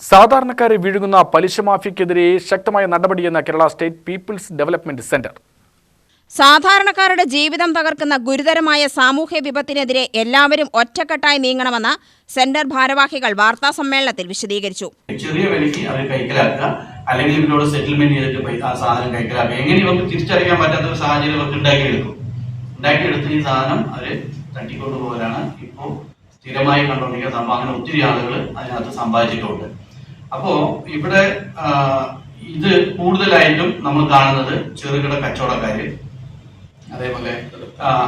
സാധാരണക്കാരെ വീഴുകുന്ന പലിശ മാഫിയക്കെതിരെ ശക്തമായ നടപടിയെന്ന Kerala state people's development centre. സാധാരണക്കാരുടെ ജീവിതം തകർക്കുന്ന ഗുരുതരമായ സാമൂഹ്യ വിപത്തിനെതിരെ എല്ലാവരും ഒറ്റക്കെട്ടായി നീങ്ങണമെന്ന് സെന്റർ ഭാരവാഹികൾ വാർത്താ സമ്മേളനത്തിൽ വിശദീകരിച്ചു. ചെറിയ വിലയ്ക്ക് അവർ കൈക്കലാക്കുക, അല്ലെങ്കിൽ ഇവരോട് സെറ്റിൽമെന്റ് ചെയ്തിട്ട് സാധനം കൈക്കലാക്കുക. എങ്ങനെ ഇവർക്ക് തിരിച്ചറിയാൻ പറ്റാത്ത ഒരു സാഹചര്യം ഇവർക്ക് ഉണ്ടാക്കിയെടുത്ത് ഈ സാധനം അവർ തട്ടിക്കൊണ്ടുപോകലാണ് ഇപ്പോൾ സ്ഥിരമായി കണ്ടുകൊണ്ടിരിക്കുന്ന സംഭവം. അങ്ങനെ ഒത്തിരി ആളുകൾ അതിനകത്ത് സമ്പാദിച്ചിട്ടുണ്ട്. അപ്പോ ഇവിടെ ഇത് കൂടുതലായിട്ടും നമ്മൾ കാണുന്നത് ചെറുകിട കച്ചവടക്കാര്, അതേപോലെ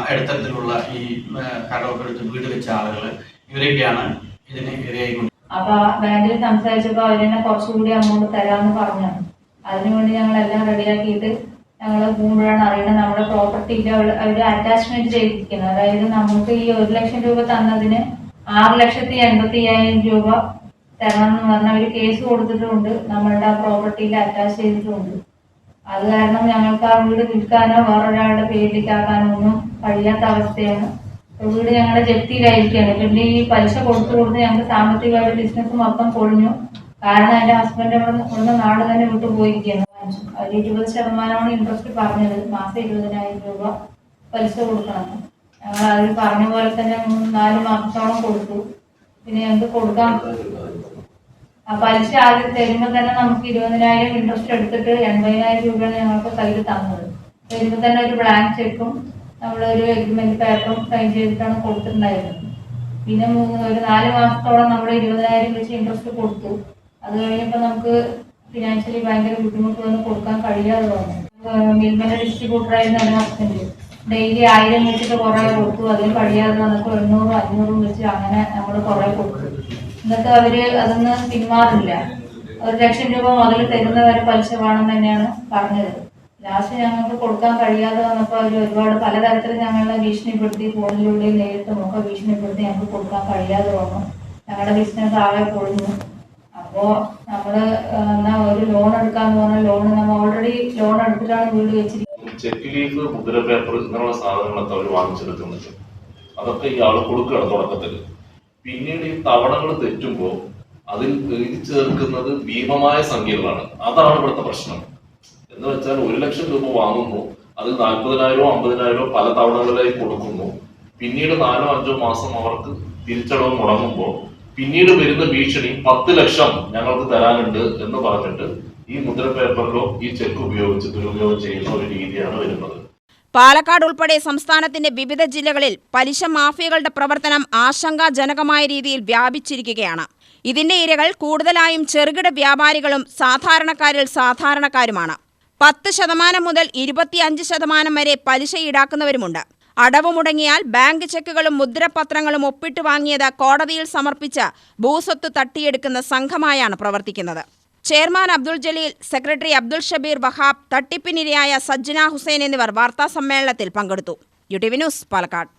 ഇടത്തരത്തിലുള്ള ഈ കടമൊക്കെ എടുത്ത് വീട് വെച്ച ആളുകൾ, ഇവരൊക്കെയാണ് ഇതിന് ഇരയായിക്കൊണ്ട്. അപ്പൊ ബാങ്കിൽ സംസാരിച്ചപ്പോ അവരെന്നെ കുറച്ചുകൂടി അമൗണ്ട് തരാമെന്ന് പറഞ്ഞു. അതിനുവേണ്ടി ഞങ്ങളെല്ലാം റെഡിയാക്കിയിട്ട് ഞങ്ങൾ പോകുമ്പോഴാണ് അറിയുന്നത് നമ്മുടെ പ്രോപ്പർട്ടിയിൽ അവർ അറ്റാച്ച്മെന്റ് ചെയ്തിരിക്കുന്നത്. അതായത് നമുക്ക് ഈ 1 ലക്ഷം രൂപ തന്നതിന് 6,85,000 രൂപ തരണം എന്ന് പറഞ്ഞ ഒരു കേസ് കൊടുത്തിട്ടുണ്ട്. നമ്മളുടെ ആ പ്രോപ്പർട്ടിയിൽ അറ്റാച്ച് ചെയ്തിട്ടുണ്ട്. അത് കാരണം ഞങ്ങൾക്ക് ആ വീട് വിൽക്കാനോ വേറൊരാളുടെ പേരിലേക്കാക്കാനോ ഒന്നും കഴിയാത്ത അവസ്ഥയാണ്. വീട് ഞങ്ങളുടെ ജപ്തിയിലായിരിക്കുകയാണ്. പിന്നെ ഈ പലിശ കൊടുത്ത് ഞങ്ങൾക്ക് സാമ്പത്തികമായിട്ട് ബിസിനസ് മൊത്തം പൊളിഞ്ഞു. കാരണം എന്റെ ഹസ്ബൻഡ് ഇവിടുന്ന് നാട് തന്നെ വിട്ടു പോയിരിക്കുകയാണ്. ഒരു 20% ഇൻട്രസ്റ്റ് പറഞ്ഞത്, മാസം 20,000 രൂപ പലിശ കൊടുക്കണം. ഞങ്ങൾ അതിൽ പറഞ്ഞ പോലെ തന്നെ 3-4 മാസത്തോളം കൊടുത്തു. പിന്നെ ഞങ്ങൾക്ക് കൊടുക്കാൻ ആ പലിശ ആദ്യം തരുമ്പോൾ തന്നെ നമുക്ക് 20,000 ഇൻട്രസ്റ്റ് എടുത്തിട്ട് 80,000 രൂപയാണ് ഞങ്ങൾക്ക് കയ്യിൽ തന്നത്. തരുമ്പോൾ തന്നെ ഒരു ബ്ലാങ്ക് ചെക്കും നമ്മളൊരു എഗ്രിമെന്റ് പേപ്പറും സൈൻ ചെയ്തിട്ടാണ് കൊടുത്തിട്ടുണ്ടായിരുന്നത്. പിന്നെ ഒരു 4 മാസത്തോളം നമ്മൾ 20,000 വെച്ച് ഇൻട്രസ്റ്റ് കൊടുത്തു. അത് കഴിഞ്ഞപ്പോൾ നമുക്ക് ഫിനാൻഷ്യലി ഭയങ്കര ബുദ്ധിമുട്ട് വന്ന് കൊടുക്കാൻ കഴിയാതെ വന്നു. മിൽമന്റെ ഡിസ്ട്രിബ്യൂട്ടറായിരുന്നു എൻ്റെ ഹസ്ബൻഡ്. ഡെയിലി 1000 വെച്ചിട്ട് കുറെ കൊടുത്തു. അതിൽ കഴിയാതെ വന്നപ്പോൾ 800-500 വെച്ച് അങ്ങനെ നമ്മൾ കുറെ കൊടുത്തു. എന്നിട്ട് അവര് അതൊന്ന് പിന്മാറില്ല. 1 ലക്ഷം രൂപ മുതൽ തരുന്നവരെ പലിശ വേണം തന്നെയാണ് പറഞ്ഞത്. ലാസ്റ്റ് ഞങ്ങൾക്ക് കൊടുക്കാൻ കഴിയാതെ വന്നപ്പോൾ അവർ ഒരുപാട് പലതരത്തിൽ ഞങ്ങളെ ഭീഷണിപ്പെടുത്തി, ഫോണിലൂടെയും നേരിട്ടും ഒക്കെ ഭീഷണിപ്പെടുത്തി ഞങ്ങൾക്ക് കൊടുക്കാൻ കഴിയാതെ വന്നു. ഞങ്ങളുടെ ബിസിനസ് ആകെ പൊളിഞ്ഞു. അപ്പോ നമ്മള് ഒരു ലോൺ എടുക്കാന്ന് പറഞ്ഞ നമ്മൾ ഓൾറെഡി ലോൺ എടുത്തിട്ടാണ് വീട് വെച്ചിരിക്കുന്നത്. ചെക്ക് ലീഫ്, മുദ്ര പേപ്പർ ഇങ്ങനെയുള്ള സാധനങ്ങളൊക്കെ അവർ വാങ്ങിച്ചെടുക്കുന്നുണ്ട്. അതൊക്കെ ഈ ആള് കൊടുക്കുകയാണ് തുടക്കത്തിൽ. പിന്നീട് ഈ തവണകൾ തെറ്റുമ്പോൾ അതിൽ എഴുതി ചേർക്കുന്നത് ഭീമമായ സംഖ്യകളാണ്. അതാണ് ഇവിടുത്തെ പ്രശ്നം. എന്ന് വെച്ചാൽ 1 ലക്ഷം രൂപ വാങ്ങുന്നു, അതിൽ 40,000-ഓ 50,000-ഓ പല തവണകളിലായി കൊടുക്കുന്നു. പിന്നീട് 4-5 മാസം അവർക്ക് തിരിച്ചടവ് മുടങ്ങുമ്പോൾ പിന്നീട് വരുന്ന ഭീഷണി 10 ലക്ഷം ഞങ്ങൾക്ക് തരാനുണ്ട് എന്ന് പറഞ്ഞിട്ട് ഈ മുദ്ര പേപ്പറിലോ ഈ ചെക്ക് ഉപയോഗിച്ച് ദുരുപയോഗം ചെയ്യുന്ന ഒരു രീതിയാണ് വരുന്നത്. പാലക്കാട് ഉൾപ്പെടെ സംസ്ഥാനത്തിന്റെ വിവിധ ജില്ലകളിൽ പലിശ മാഫിയകളുടെ പ്രവർത്തനം ആശങ്കാജനകമായ രീതിയിൽ വ്യാപിച്ചിരിക്കുകയാണ്. ഇതിന്റെ ഇരകൾ കൂടുതലായും ചെറുകിട വ്യാപാരികളും സാധാരണക്കാരിൽ സാധാരണക്കാരുമാണ്. 10% മുതൽ 25% വരെ പലിശ ഈടാക്കുന്നവരുമുണ്ട്. അടവ് മുടങ്ങിയാൽ ബാങ്ക് ചെക്കുകളും മുദ്രപത്രങ്ങളും ഒപ്പിട്ട് വാങ്ങിയത് കോടതിയിൽ സമർപ്പിച്ച് ഭൂസ്വത്ത് തട്ടിയെടുക്കുന്ന സംഘമായാണ് പ്രവർത്തിക്കുന്നത്. ചെയർമാൻ അബ്ദുൾ ജലീൽ, സെക്രട്ടറി അബ്ദുൾ ഷബീർ വഹാബ്, തട്ടിപ്പിനിരയായ സജ്ജന ഹുസൈൻ എന്നിവർ വാർത്താ സമ്മേളനത്തിൽ പങ്കെടുത്തു. UTV news, Palakkad.